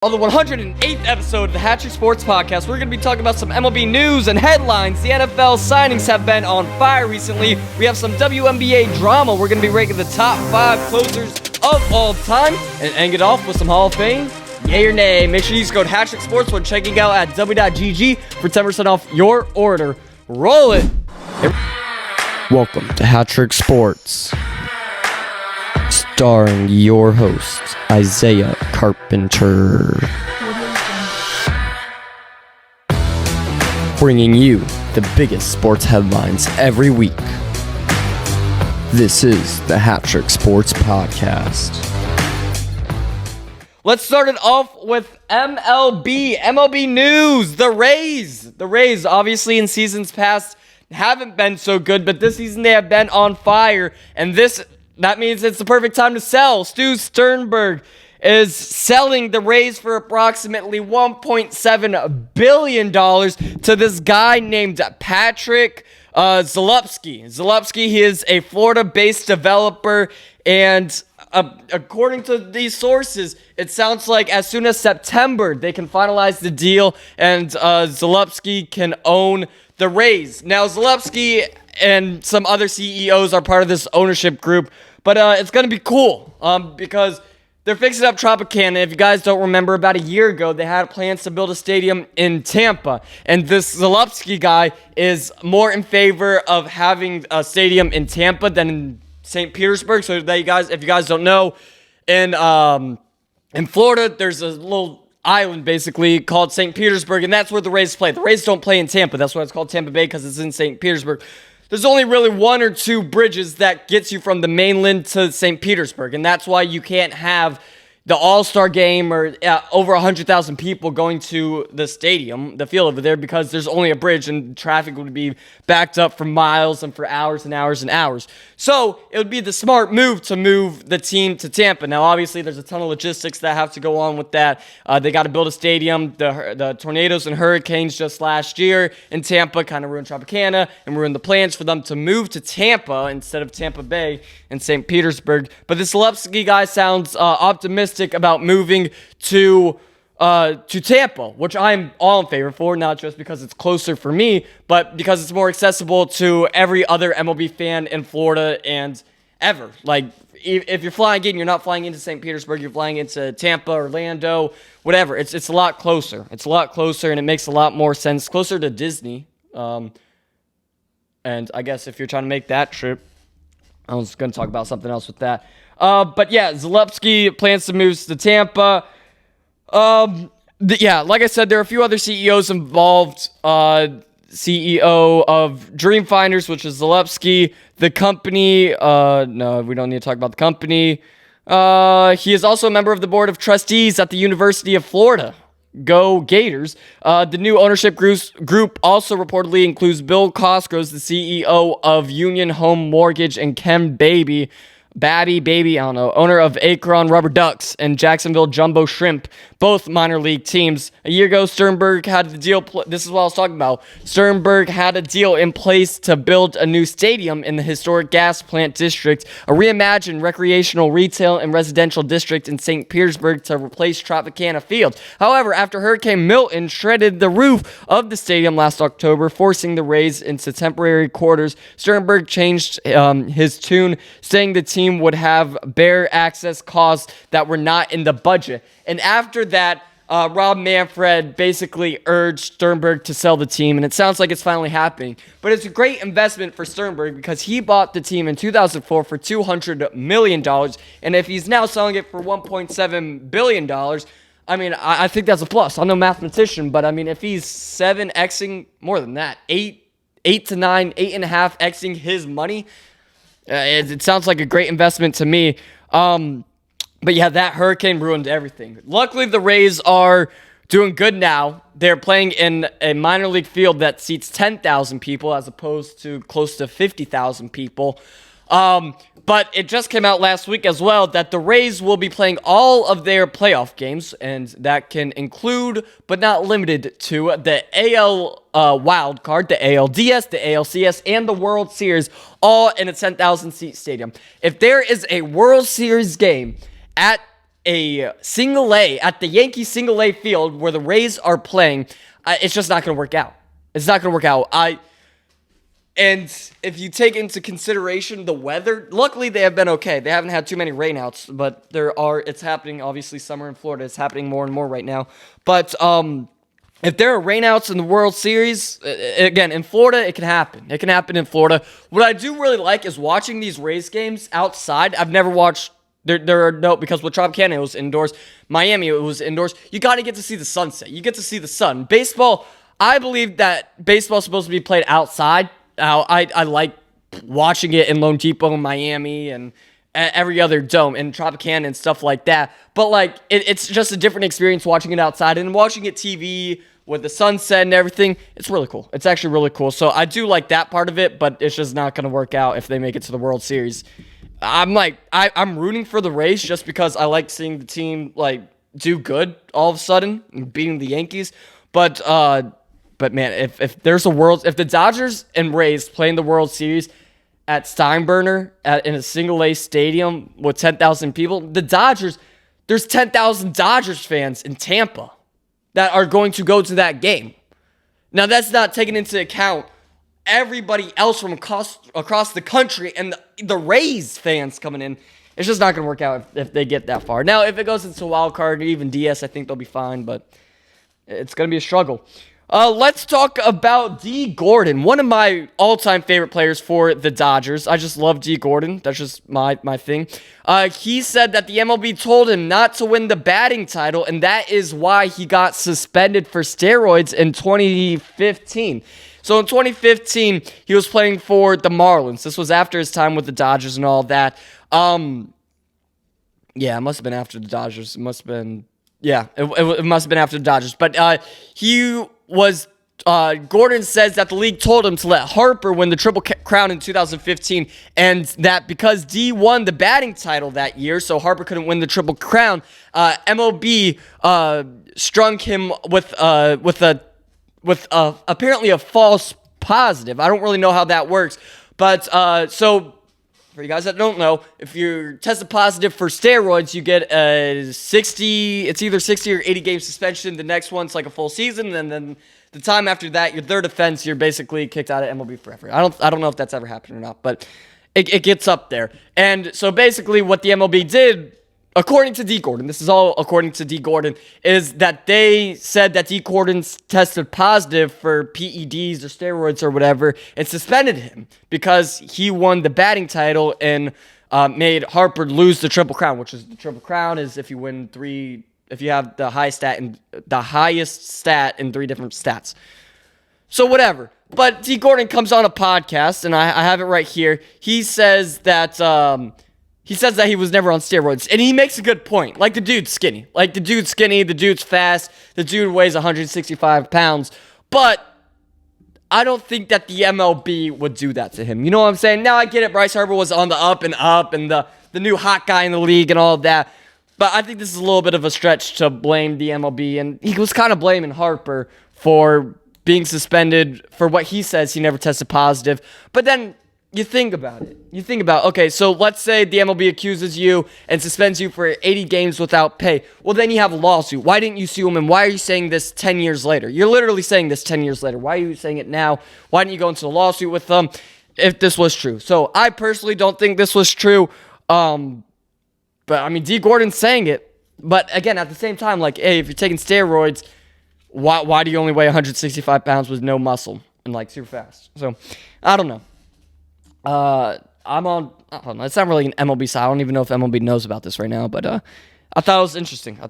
On the 108th episode of the HatTrick Sports Podcast, we're going to be talking about some MLB news and headlines. The NFL signings have been on fire recently. We have some WNBA drama. We're going to be ranking the top 5 closers of all time and end it off with some Hall of Fame. Yay or nay. Make sure you use code HatTrick Sports when checking out at w.gg for 10% off your order. Roll it. Welcome to HatTrick Sports, starring your host, Isaiah Carpenter. Bringing you the biggest sports headlines every week. This is the HatTrick Sports Podcast. Let's start it off with MLB news. The Rays, obviously in seasons past, haven't been so good, but this season they have been on fire, and that means it's the perfect time to sell. Stu Sternberg is selling the Rays for approximately $1.7 billion to this guy named Patrick Zalupski. He is a Florida-based developer, and according to these sources, it sounds like as soon as September, they can finalize the deal, and Zalupski can own the Rays. Now, Zalupski and some other CEOs are part of this ownership group, but it's going to be cool because they're fixing up Tropicana. If you guys don't remember, about a year ago, they had plans to build a stadium in Tampa, and this Zalupski guy is more in favor of having a stadium in Tampa than in St. Petersburg. So that if you guys don't know, in Florida, there's a little island basically called St. Petersburg, and that's where the Rays play. The Rays don't play in Tampa. That's why it's called Tampa Bay, because it's in St. Petersburg. There's only really 1 or 2 bridges that gets you from the mainland to St. Petersburg, and that's why you can't have the All-Star game or over 100,000 people going to the stadium, the field over there, because there's only a bridge and traffic would be backed up for miles and for hours and hours and hours. So it would be the smart move to move the team to Tampa. Now, obviously, there's a ton of logistics that have to go on with that. They got to build a stadium. The tornadoes and hurricanes just last year in Tampa kind of ruined Tropicana and ruined the plans for them to move to Tampa instead of Tampa Bay and St. Petersburg. But this Zalupski guy sounds optimistic about moving to Tampa, which I'm all in favor for, not just because it's closer for me, but because it's more accessible to every other MLB fan in Florida and ever. Like, if you're flying in, you're not flying into St. Petersburg, you're flying into Tampa, Orlando, whatever. It's a lot closer. It's a lot closer, and it makes a lot more sense. Closer to Disney. And I guess if you're trying to make that trip, I was going to talk about something else with that. But yeah, Zalupski plans to move to Tampa. Like I said, there are a few other CEOs involved. CEO of Dreamfinders, which is Zalupski. The company, no, we don't need to talk about the company. He is also a member of the board of trustees at the University of Florida. Go Gators. The new ownership group also reportedly includes Bill Cosgrove, the CEO of Union Home Mortgage, and Ken Baby, I don't know, owner of Akron Rubber Ducks and Jacksonville Jumbo Shrimp, both minor league teams. A year ago, Sternberg had the deal. This is what I was talking about. Sternberg had a deal in place to build a new stadium in the historic gas plant district, a reimagined recreational, retail, and residential district in St. Petersburg to replace Tropicana Field. However, after Hurricane Milton shredded the roof of the stadium last October, forcing the Rays into temporary quarters, Sternberg changed his tune, saying the team would have bare access costs that were not in the budget. And after that, Rob Manfred basically urged Sternberg to sell the team, and it sounds like it's finally happening. But it's a great investment for Sternberg because he bought the team in 2004 for $200 million, and if he's now selling it for $1.7 billion, I mean, I think that's a plus. I'm no mathematician, but I mean, if he's 7xing, more than that, 8 to 9, 8.5xing his money, it sounds like a great investment to me. But yeah, that hurricane ruined everything. Luckily, the Rays are doing good now. They're playing in a minor league field that seats 10,000 people as opposed to close to 50,000 people. But it just came out last week as well that the Rays will be playing all of their playoff games, and that can include, but not limited to, the AL Wild Card, the ALDS, the ALCS, and the World Series, all in a 10,000-seat stadium. If there is a World Series game at a single A, at the Yankees single A field where the Rays are playing, it's just not going to work out. It's not going to work out. And if you take into consideration the weather, luckily they have been okay. They haven't had too many rainouts, but it's happening. Obviously, summer in Florida is happening more and more right now. But if there are rainouts in the World Series, again, in Florida, it can happen. It can happen in Florida. What I do really like is watching these Rays games outside. I've never watched, because with Tropicana, it was indoors. Miami, it was indoors. You got to get to see the sunset. You get to see the sun. Baseball, I believe that baseball is supposed to be played outside. I like watching it in Lone Depot in Miami and every other dome and Tropicana and stuff like that. But, like, it's just a different experience watching it outside and watching it TV with the sunset and everything. It's really cool. It's actually really cool. So I do like that part of it, but it's just not going to work out if they make it to the World Series. I'm rooting for the Rays just because I like seeing the team, like, do good all of a sudden, beating the Yankees. But man, if the Dodgers and Rays play in the World Series at Steinbrenner in a single A stadium with 10,000 people, there's 10,000 Dodgers fans in Tampa that are going to go to that game. Now, that's not taking into account everybody else from across the country and the Rays fans coming in. It's just not going to work out if they get that far. Now, if it goes into a wild card or even DS, I think they'll be fine, but it's going to be a struggle. Let's talk about D. Gordon, one of my all-time favorite players for the Dodgers. I just love D. Gordon. That's just my thing. He said that the MLB told him not to win the batting title, and that is why he got suspended for steroids in 2015. So in 2015, he was playing for the Marlins. This was after his time with the Dodgers and all that. Yeah, it must have been after the Dodgers. It must have been after the Dodgers. But Gordon says that the league told him to let Harper win the Triple Crown in 2015, and that because D won the batting title that year, so Harper couldn't win the Triple Crown, MLB strung him with apparently a false positive. I don't really know how that works, but so for you guys that don't know, if you're tested positive for steroids, you get it's either 60 or 80 game suspension. The next one's like a full season, and then the time after that, your third offense, you're basically kicked out of MLB forever. I don't know if that's ever happened or not, but it gets up there. And so basically what the MLB did, according to D. Gordon, this is all according to D. Gordon, is that they said that D. Gordon's tested positive for PEDs or steroids or whatever and suspended him because he won the batting title and made Harper lose the Triple Crown, which is the Triple Crown is if you win if you have the highest stat in 3 different stats. So whatever. But D. Gordon comes on a podcast, and I have it right here. He says that he was never on steroids, and he makes a good point. Like, the dude's skinny. The dude's fast, the dude weighs 165 pounds, but I don't think that the MLB would do that to him. You know what I'm saying? Now, I get it. Bryce Harper was on the up, and the new hot guy in the league and all of that, but I think this is a little bit of a stretch to blame the MLB, and he was kind of blaming Harper for being suspended for what he says he never tested positive, but then you think about it. Okay, so let's say the MLB accuses you and suspends you for 80 games without pay. Well, then you have a lawsuit. Why didn't you sue him, and why are you saying this 10 years later? You're literally saying this 10 years later. Why are you saying it now? Why didn't you go into a lawsuit with them if this was true? So I personally don't think this was true. But, I mean, D. Gordon's saying it. But, again, at the same time, like, hey, if you're taking steroids, why do you only weigh 165 pounds with no muscle and, like, super fast? So, I don't know. I don't know. It's not really an MLB side. I don't even know if MLB knows about this right now, but I thought it was interesting. The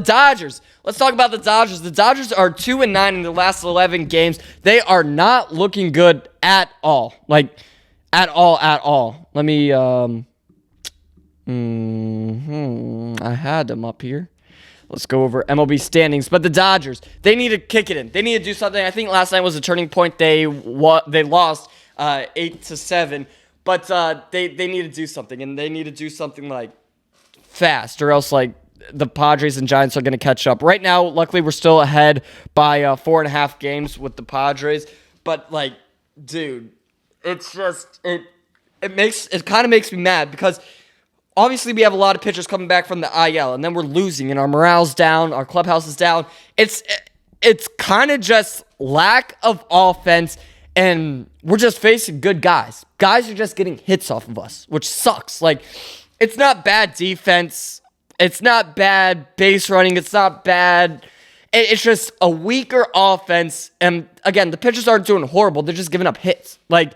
Dodgers. Let's talk about the Dodgers. The Dodgers are 2-9 in the last 11 games. They are not looking good at all. Like, at all. Let me, I had them up here. Let's go over MLB standings. But the Dodgers, they need to kick it in. They need to do something. I think last night was a turning point. They lost 8-7. But they need to do something. And they need to do something, like, fast. Or else, like, the Padres and Giants are going to catch up. Right now, luckily, we're still ahead by 4.5 games with the Padres. But, like, dude, it's just, it kind of makes me mad because obviously we have a lot of pitchers coming back from the IL, and then we're losing, and our morale's down, our clubhouse is down. It's kind of just lack of offense, and we're just facing good guys. Guys are just getting hits off of us, which sucks. Like, it's not bad defense. It's not bad base running. It's not bad. It's just a weaker offense. And again, the pitchers aren't doing horrible. They're just giving up hits. Like,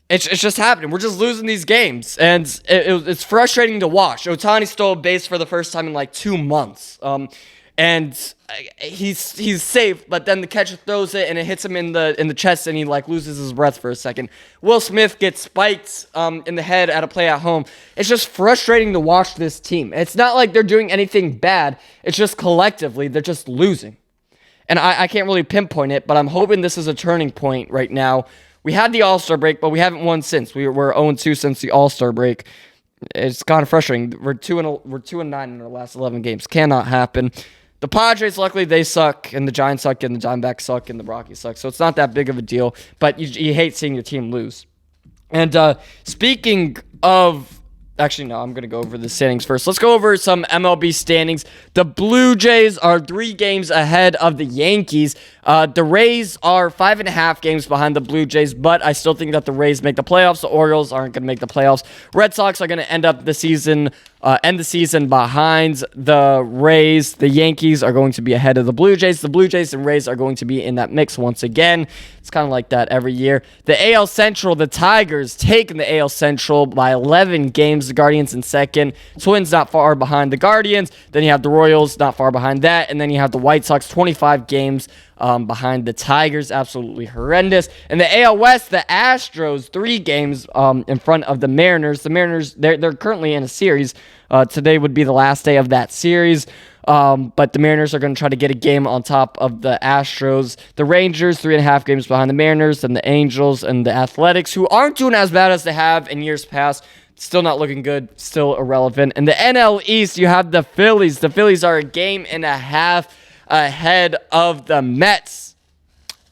it's just happening. We're just losing these games. And it's frustrating to watch. Ohtani stole a base for the first time in like 2 months. And he's safe, but then the catcher throws it and it hits him in the chest, and he like loses his breath for a second. Will Smith gets spiked in the head at a play at home. It's just frustrating to watch this team. It's not like they're doing anything bad. It's just collectively they're just losing. And I can't really pinpoint it, but I'm hoping this is a turning point right now. We had the All-Star break, but we haven't won since. We're 0-2 since the All-Star break. It's kind of frustrating. We're 2-9 in our last 11 games. Cannot happen. The Padres, luckily, they suck, and the Giants suck, and the Diamondbacks suck, and the Rockies suck. So it's not that big of a deal, but you hate seeing your team lose. And speaking of... Actually, no, I'm going to go over the standings first. Let's go over some MLB standings. The Blue Jays are 3 games ahead of the Yankees. The Rays are 5.5 games behind the Blue Jays, but I still think that the Rays make the playoffs. The Orioles aren't going to make the playoffs. Red Sox are going to end the season behind the Rays. The Yankees are going to be ahead of the Blue Jays. The Blue Jays and Rays are going to be in that mix once again. It's kind of like that every year. The AL Central, the Tigers taking the AL Central by 11 games. The Guardians in second. Twins not far behind the Guardians. Then you have the Royals not far behind that. And then you have the White Sox 25 games behind the Tigers. Absolutely horrendous. In the AL West, the Astros 3 games in front of the Mariners. The Mariners, they're currently in a series. Today would be the last day of that series. But the Mariners are going to try to get a game on top of the Astros. The Rangers, 3.5 games behind the Mariners. And the Angels and the Athletics, who aren't doing as bad as they have in years past. Still not looking good. Still irrelevant. In the NL East, you have the Phillies. The Phillies are 1.5 games ahead of the Mets.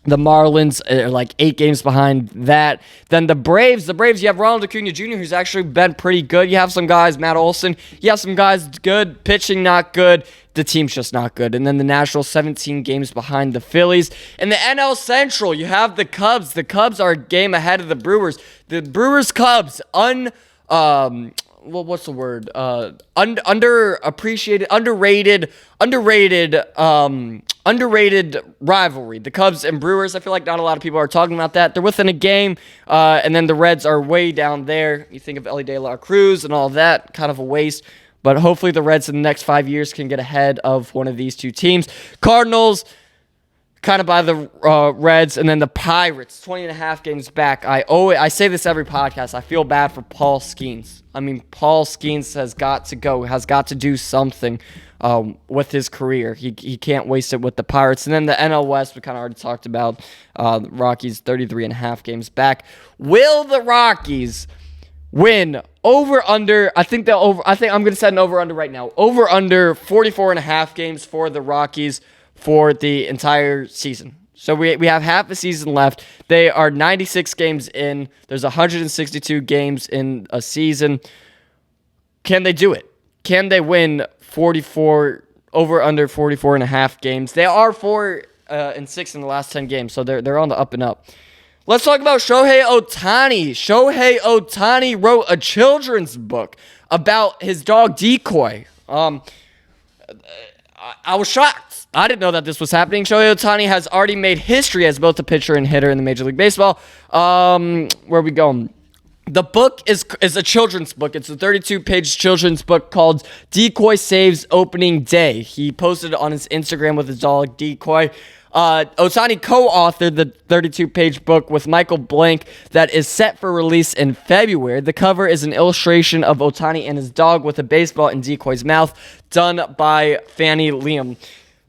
The Marlins are like 8 games behind that. Then the Braves, you have Ronald Acuna Jr., who's actually been pretty good. You have some guys, Matt Olson. You have some guys good, pitching not good. The team's just not good. And then the Nationals, 17 games behind the Phillies. In the NL Central, you have the Cubs. The Cubs are 1 game ahead of the Brewers. The Brewers-Cubs, what's the word? Underappreciated, underrated rivalry. The Cubs and Brewers, I feel like not a lot of people are talking about that. They're within a game, and then the Reds are way down there. You think of Elly De La Cruz and all of that, kind of a waste. But hopefully the Reds in the next 5 years can get ahead of one of these 2 teams. Cardinals, kind of by the Reds, and then the Pirates, 20.5 games back. I say this every podcast. I feel bad for Paul Skeens. I mean, Paul Skeens has got to go, has got to do something with his career. He can't waste it with the Pirates. And then the NL West, we kind of already talked about. The Rockies, 33.5 games back. Will the Rockies win over-under? I think I'm going to set an over-under right now. Over-under 44.5 games for the Rockies for the entire season. So we have half a season left. They are 96 games in. There's 162 games in a season. Can they do it? Can they win 44 over under 44.5 games? They are 4-6 in the last 10 games, so they're on the up and up. Let's talk about Shohei Ohtani. Shohei Ohtani wrote a children's book about his dog Decoy. I was shocked. I didn't know that this was happening. Shohei Ohtani has already made history as both a pitcher and hitter in the Major League Baseball. Where are we going? The book is a children's book. It's a 32-page children's book called Decoy Saves Opening Day. He posted it on his Instagram with his dog Decoy. Ohtani co-authored the 32-page book with Michael Blank that is set for release in February. The cover is an illustration of Ohtani and his dog with a baseball in Decoy's mouth, done by Fannie Liam.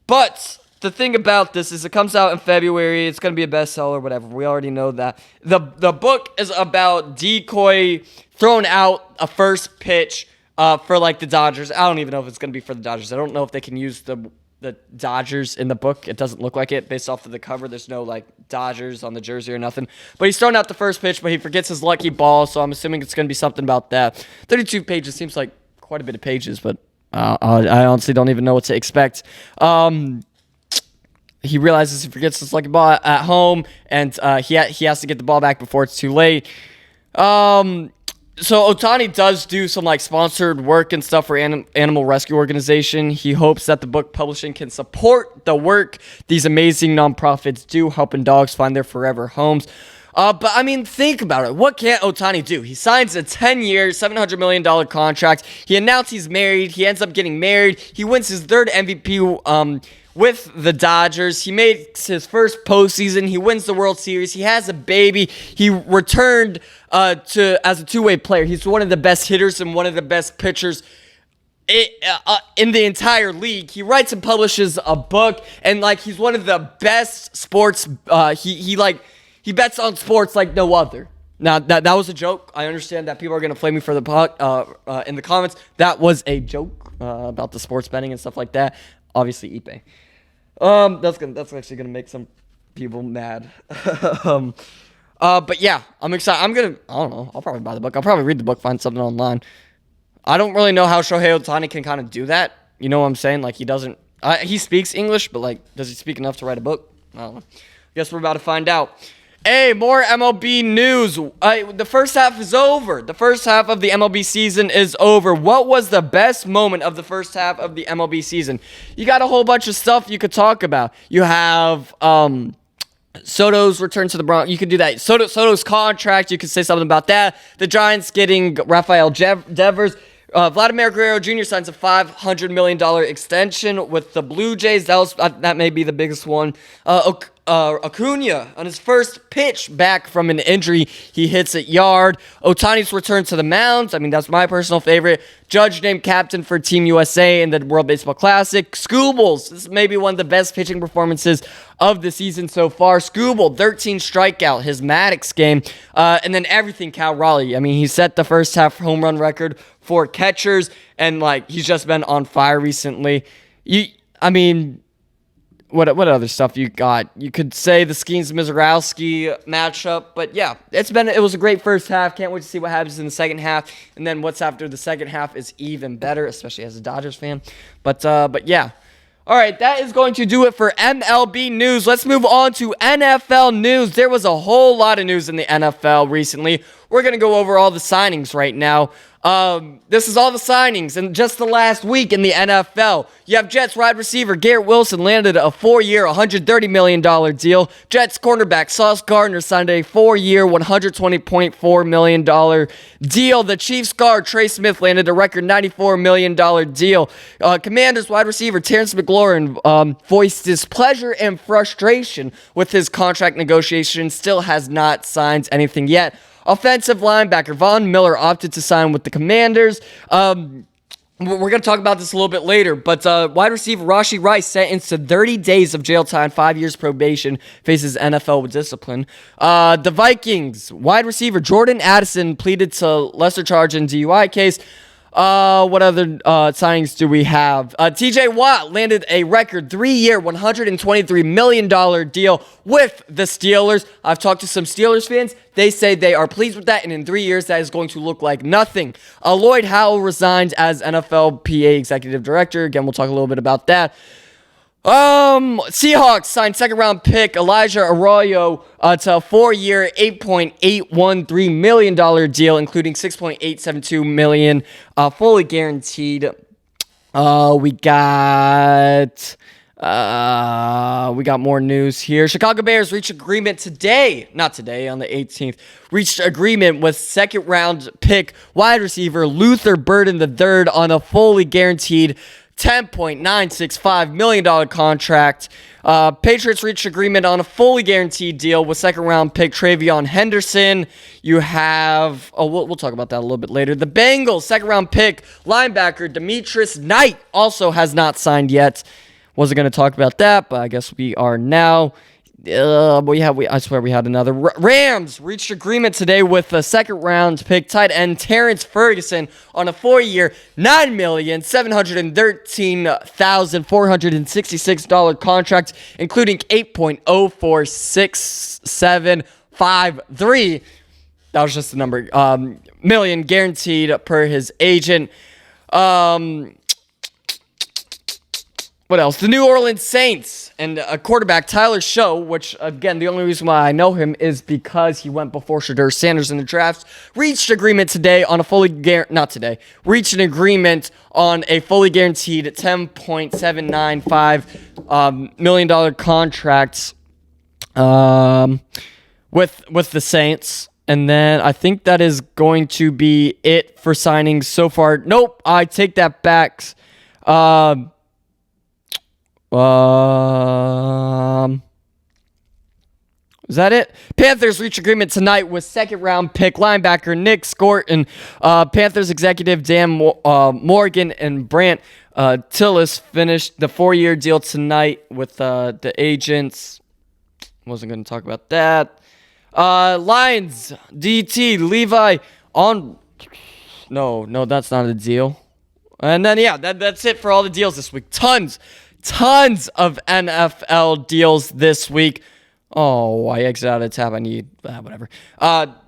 But the thing about this is it comes out in February. It's going to be a bestseller, whatever. We already know that. The book is about Decoy throwing out a first pitch for like the Dodgers. I don't even know if it's going to be for the Dodgers. I don't know if they can use the the Dodgers in the book. It doesn't look like it based off of the cover. There's no like Dodgers on the jersey or nothing. But he's throwing out the first pitch, but he forgets his lucky ball, so I'm assuming it's going to be something about that. 32 pages seems like quite a bit of pages, but I honestly don't even know what to expect. He realizes he forgets his lucky ball at home, and he has to get the ball back before it's too late. So Ohtani does do some like sponsored work and stuff for animal rescue organization. He hopes that the book publishing can support the work these amazing nonprofits do, helping dogs find their forever homes. But I mean, think about it. What can't Ohtani do? He signs a 10-year, $700 million contract. He announced he's married. He ends up getting married. He wins his third MVP with the Dodgers. He makes his first postseason. He wins the World Series. He has a baby. He returned as a two-way player. He's one of the best hitters and one of the best pitchers in the entire league. He writes and publishes a book, and like he's one of the best sports. He bets on sports like no other. Now that was a joke. I understand that people are gonna flame me for the in the comments. That was a joke about the sports betting and stuff like that. Obviously, Ipe. That's actually gonna make some people mad. But yeah, I'm excited. I don't know. I'll probably buy the book. I'll probably read the book, find something online. I don't really know how Shohei Ohtani can kind of do that. You know what I'm saying? Like, he doesn't. He speaks English, but like, does he speak enough to write a book? I don't know. Guess we're about to find out. Hey, more MLB news. The first half is over. The first half of the MLB season is over. What was the best moment of the first half of the MLB season? You got a whole bunch of stuff you could talk about. You have Soto's return to the Bronx. You could do that. Soto's contract. You could say something about that. The Giants getting Rafael Devers. Vladimir Guerrero Jr. signs a $500 million extension with the Blue Jays. That may be the biggest one. Acuna, on his first pitch back from an injury, he hits it yard. Ohtani's return to the mound. I mean, that's my personal favorite. Judge named captain for Team USA in the World Baseball Classic. Skubals, this may be one of the best pitching performances of the season so far. Skubal, 13 strikeout, his Maddox game. And then everything Cal Raleigh. I mean, he set the first half home run record for catchers, and like he's just been on fire recently. What other stuff you got? You could say the Skeens-Mizorowski matchup, but yeah, it was a great first half. Can't wait to see what happens in the second half, and then what's after the second half is even better, especially as a Dodgers fan. But yeah. All right, that is going to do it for MLB news. Let's move on to NFL news. There was a whole lot of news in the NFL recently. We're going to go over all the signings right now. This is all the signings in just the last week in the NFL. You have Jets wide receiver Garrett Wilson landed a 4-year, $130 million deal. Jets cornerback Sauce Gardner signed a 4-year, $120.4 million deal. The Chiefs guard Trey Smith landed a record $94 million deal. Commanders wide receiver Terrence McLaurin voiced his pleasure and frustration with his contract negotiation. Still has not signed anything yet. Offensive linebacker Von Miller opted to sign with the Commanders. We're going to talk about this a little bit later, but wide receiver Rashee Rice sentenced to 30 days of jail time, 5 years probation, faces NFL discipline. The Vikings wide receiver Jordan Addison pleaded to lesser charge in DUI case. What other signings do we have? TJ Watt landed a record 3-year, $123 million deal with the Steelers. I've talked to some Steelers fans. They say they are pleased with that, and in 3 years, that is going to look like nothing. Lloyd Howell resigned as NFLPA executive director. Again, we'll talk a little bit about that. Seahawks signed second-round pick Elijah Arroyo to a 4-year, $8.813 million deal, including $6.872 million fully guaranteed. We got more news here. Chicago Bears reached agreement on the 18th, reached agreement with second-round pick wide receiver Luther Burden III on a fully guaranteed $10.965 million contract. Patriots reached agreement on a fully guaranteed deal with second-round pick Travion Henderson. You have... we'll talk about that a little bit later. The Bengals, second-round pick linebacker Demetrius Knight also has not signed yet. Wasn't going to talk about that, but I guess we are now. I swear we had another. Rams reached agreement today with a second-round pick tight end Terrence Ferguson on a 4-year, $9,713,466 contract, including 8.046753. That was just the number. Million guaranteed per his agent. What else? The New Orleans Saints and a quarterback, Tyler Show, which, again, the only reason why I know him is because he went before Shadur Sanders in the draft, reached agreement today on a reached an agreement on a fully guaranteed $10.795 million contract with the Saints. And then I think that is going to be it for signings so far. Nope, I take that back. Is that it? Panthers reach agreement tonight with second-round pick linebacker Nick Scott and Panthers executive Dan Morgan and Brant Tillis finished the 4-year deal tonight with the agents. Wasn't going to talk about that. Lions DT Levi on. No, that's not a deal. And then that's it for all the deals this week. Tons of NFL deals this week. Oh, I exited out of the tab. I need whatever.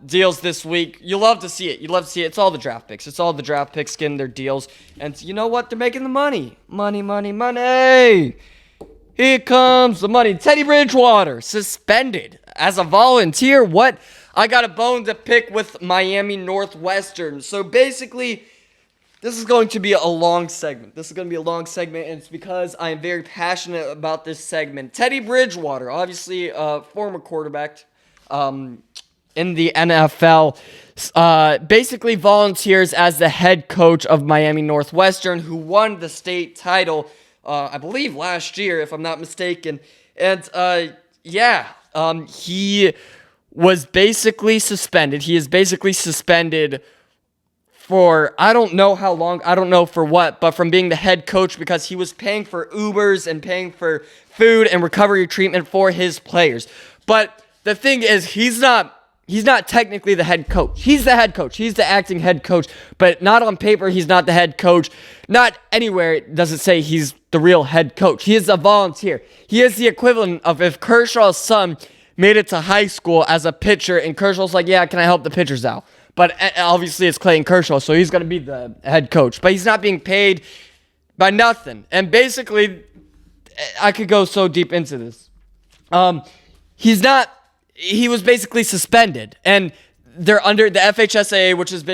Deals this week. You love to see it. It's all the draft picks. It's all the draft picks getting their deals. And you know what? They're making the money. Money. Here comes the money. Teddy Bridgewater suspended as a volunteer. What? I got a bone to pick with Miami Northwestern. So basically, this is going to be a long segment. And it's because I am very passionate about this segment. Teddy Bridgewater, obviously a former quarterback in the NFL, basically volunteers as the head coach of Miami Northwestern, who won the state title, I believe, last year, if I'm not mistaken. And, he was basically suspended. He is basically suspended for I don't know how long, I don't know for what, but from being the head coach because he was paying for Ubers and paying for food and recovery treatment for his players. But the thing is, he's not technically the head coach. He's the head coach. He's the acting head coach, but not on paper, he's not the head coach. Not anywhere does it say he's the real head coach. He is a volunteer. He is the equivalent of if Kershaw's son made it to high school as a pitcher and Kershaw's like, yeah, can I help the pitchers out? But obviously it's Clayton Kershaw, so he's going to be the head coach. But he's not being paid by nothing. And basically, I could go so deep into this. He was basically suspended. And they're under the FHSAA, which is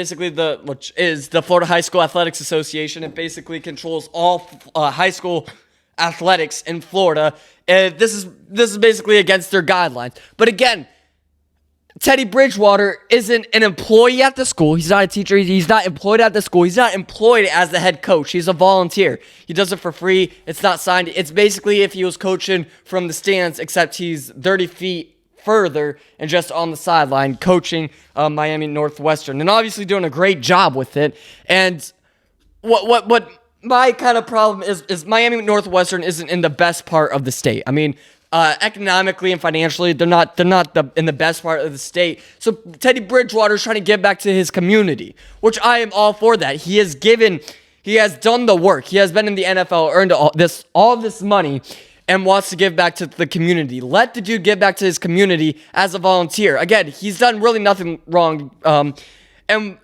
the Florida High School Athletics Association. It basically controls all high school athletics in Florida. And this is basically against their guidelines. But again, Teddy Bridgewater isn't an employee at the school. He's not a teacher. He's not employed at the school. He's not employed as the head coach. He's a volunteer. He does it for free. It's not signed. It's basically if he was coaching from the stands, except he's 30 feet further and just on the sideline coaching Miami Northwestern. And obviously doing a great job with it. And what my kind of problem is Miami Northwestern isn't in the best part of the state. I mean, economically and financially, they're not in the best part of the state. So Teddy Bridgewater is trying to give back to his community, which I am all for that. He has done the work. He has been in the NFL, earned all this money, and wants to give back to the community. Let the dude give back to his community as a volunteer. Again, he's done really nothing wrong. And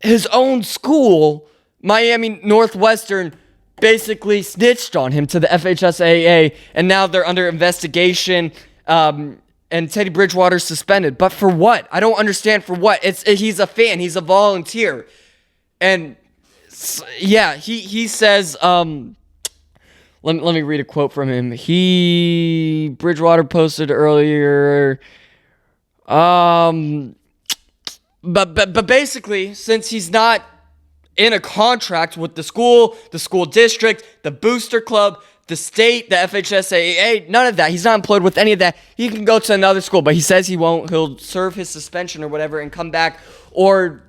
his own school, Miami Northwestern, basically snitched on him to the FHSAA, and now they're under investigation, and Teddy Bridgewater's suspended. But for what? I don't understand for what. He's a fan. He's a volunteer. And, yeah, he says, let me read a quote from him. Bridgewater posted earlier, but basically, since he's not in a contract with the school district, the booster club, the state, the FHSAA, none of that. He's not employed with any of that. He can go to another school, but he says he won't. He'll serve his suspension or whatever and come back or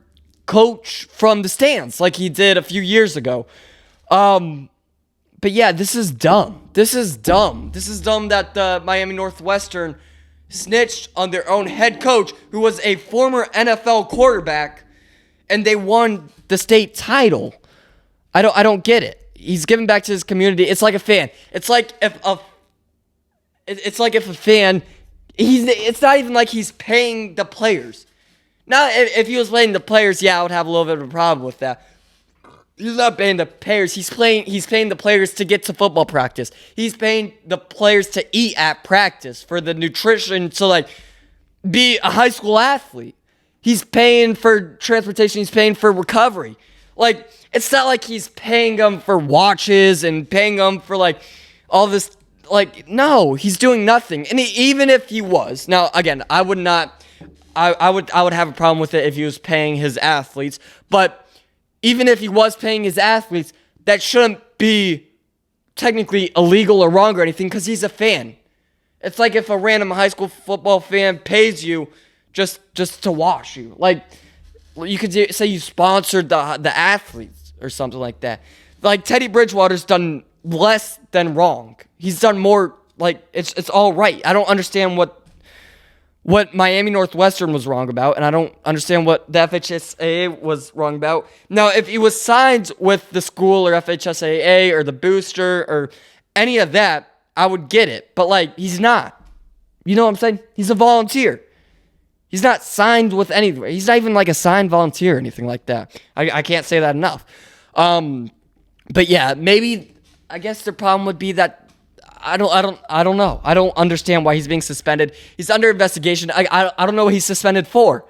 coach from the stands like he did a few years ago. But yeah, this is dumb. This is dumb that the Miami Northwestern snitched on their own head coach, who was a former NFL quarterback, and they won the state title. I don't get it. He's giving back to his community. It's like a fan. It's like if a fan, it's not even like he's paying the players. Now, if he was paying the players, yeah, I would have a little bit of a problem with that. He's not paying the players. He's paying the players to get to football practice. He's paying the players to eat at practice, for the nutrition to be a high school athlete. He's paying for transportation. He's paying for recovery. It's not like he's paying them for watches and paying them for all this. No, he's doing nothing. And even if he was, now again, I would have a problem with it if he was paying his athletes. But even if he was paying his athletes, that shouldn't be technically illegal or wrong or anything, because he's a fan. It's like if a random high school football fan pays you just to watch you. You could say you sponsored the athletes or something like that. Teddy Bridgewater's done less than wrong. He's done more. It's all right. I don't understand what Miami Northwestern was wrong about, and I don't understand what the FHSAA was wrong about. Now, if he was signed with the school or FHSAA or the booster or any of that, I would get it. But he's not. You know what I'm saying? He's a volunteer. He's not signed with anything. He's not even a signed volunteer or anything like that. I can't say that enough. But yeah, maybe I guess the problem would be that I don't know. I don't understand why he's being suspended. He's under investigation. I don't know what he's suspended for.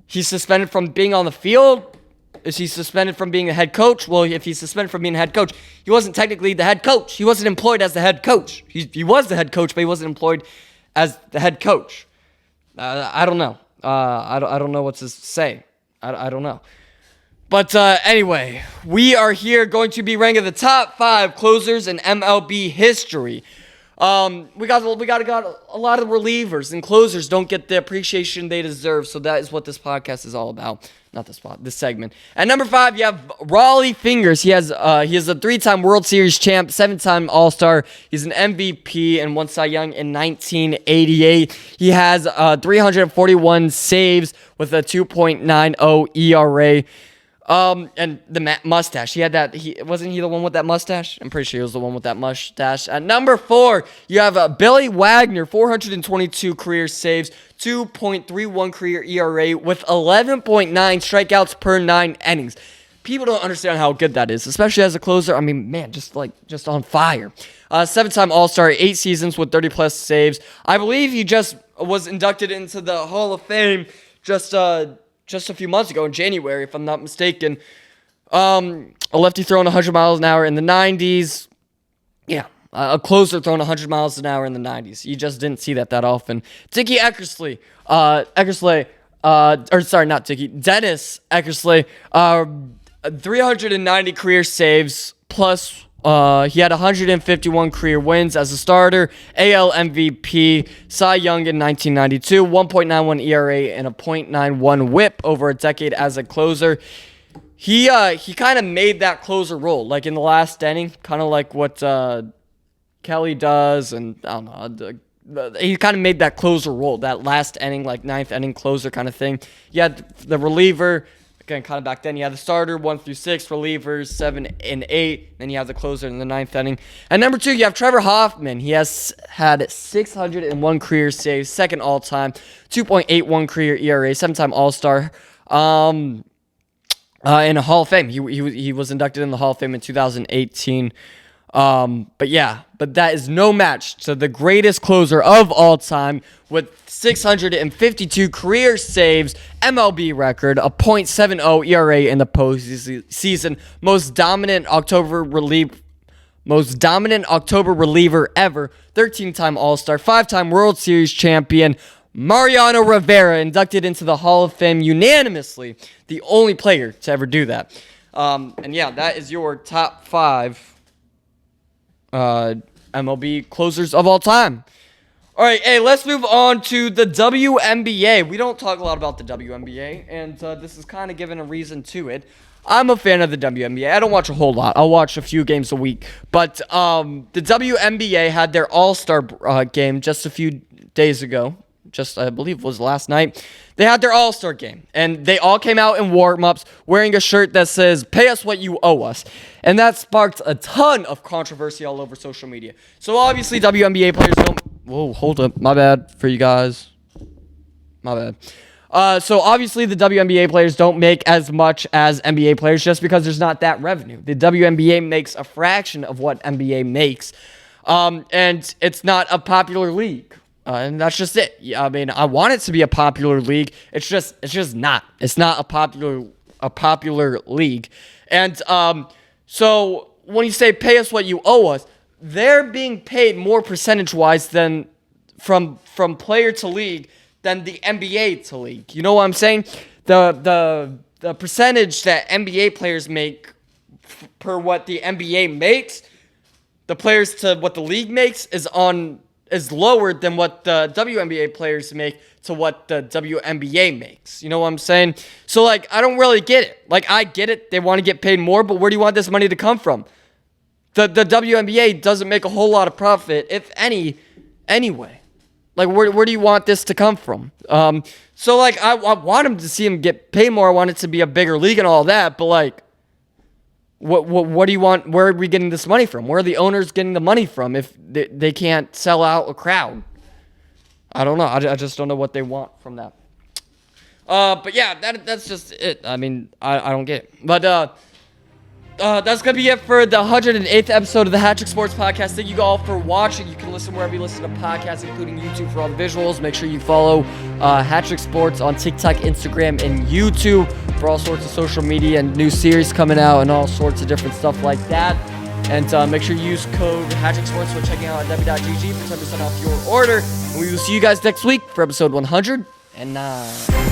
He's suspended from being on the field. Is he suspended from being a head coach? Well, if he's suspended from being a head coach, he wasn't technically the head coach. He wasn't employed as the head coach. He was the head coach, but he wasn't employed as the head coach. I don't know. I don't know what to say. I don't know. But anyway, we are here going to be ranking the top 5 closers in MLB history. We got a lot of relievers, and closers don't get the appreciation they deserve. So that is what this podcast is all about. Not this segment. At number 5, you have Raleigh Fingers. He is a 3-time World Series champ, 7-time All-Star. He's an MVP and won Cy Young in 1988. He has 341 saves with a 2.90 ERA. And the mustache. He had that. Wasn't he the one with that mustache? I'm pretty sure he was the one with that mustache. At number 4, you have Billy Wagner, 422 career saves, 2.31 career ERA with 11.9 strikeouts per 9 innings. People don't understand how good that is, especially as a closer. I mean, man, just on fire. 7-time All-Star, 8 seasons with 30-plus saves. I believe he just was inducted into the Hall of Fame just a few months ago in January, if I'm not mistaken. A lefty throwing 100 miles an hour in the 90s. Yeah, a closer throwing 100 miles an hour in the 90s. You just didn't see that often. Dennis Eckersley, 390 career saves, plus he had 151 career wins as a starter, AL MVP, Cy Young in 1992, 1.91 ERA, and a .91 WHIP over a decade as a closer. He kind of made that closer role, in the last inning, kind of like what Kelly does, and I don't know. He kind of made that closer role, that last inning, 9th inning closer kind of thing. You had the reliever. Again, kind of back then, you have the starter, 1 through 6, relievers, 7 and 8. Then you have the closer in the 9th inning. And number 2, you have Trevor Hoffman. He has had 601 career saves, 2nd all-time, 2.81 career ERA, 7-time All-Star, in a Hall of Fame. He was inducted in the Hall of Fame in 2018. But that is no match to the greatest closer of all time with 652 career saves, MLB record, a .70 ERA in the postseason, most dominant October reliever ever, 13-time All-Star, 5-time World Series champion, Mariano Rivera, inducted into the Hall of Fame unanimously, the only player to ever do that. That is your top 5 MLB closers of all time. All right, hey, let's move on to the WNBA. We don't talk a lot about the WNBA, and this is kind of given a reason to it. I'm a fan of the WNBA. I don't watch a whole lot. I'll watch a few games a week. But the WNBA had their All-Star game just a few days ago. I believe was last night, they had their All-Star game, and they all came out in warm-ups wearing a shirt that says, "Pay us what you owe us." And that sparked a ton of controversy all over social media. So obviously WNBA players don't... Whoa, hold up. My bad for you guys. My bad. So obviously the WNBA players don't make as much as NBA players just because there's not that revenue. The WNBA makes a fraction of what NBA makes. And it's not a popular league. And that's just it. I mean, I want it to be a popular league. It's just not. It's not a popular league. And so when you say pay us what you owe us, they're being paid more percentage-wise than from player to league than the NBA to league. You know what I'm saying? The percentage that NBA players make per what the NBA makes, the players to what the league makes is lower than what the WNBA players make to what the WNBA makes. You know what I'm saying? So, like, I don't really get it. Like, I get it. They want to get paid more, but where do you want this money to come from? The WNBA doesn't make a whole lot of profit, if any, anyway. Like, where do you want this to come from? So, like, I want them to see them get paid more. I want it to be a bigger league and all that, but, like, what do you want? Where are we getting this money from? Where are the owners getting the money from if they can't sell out a crowd? I don't know. I just don't know what they want from that. But yeah, that's just it. I mean, I don't get it. But that's going to be it for the 108th episode of the HatTrick Sports Podcast. Thank you all for watching. You can listen wherever you listen to podcasts, including YouTube for all the visuals. Make sure you follow HatTrick Sports on TikTok, Instagram, and YouTube for all sorts of social media and new series coming out and all sorts of different stuff like that. And make sure you use code HatTrick Sports when checking out w.gg for 10% off your order. And we will see you guys next week for episode 109.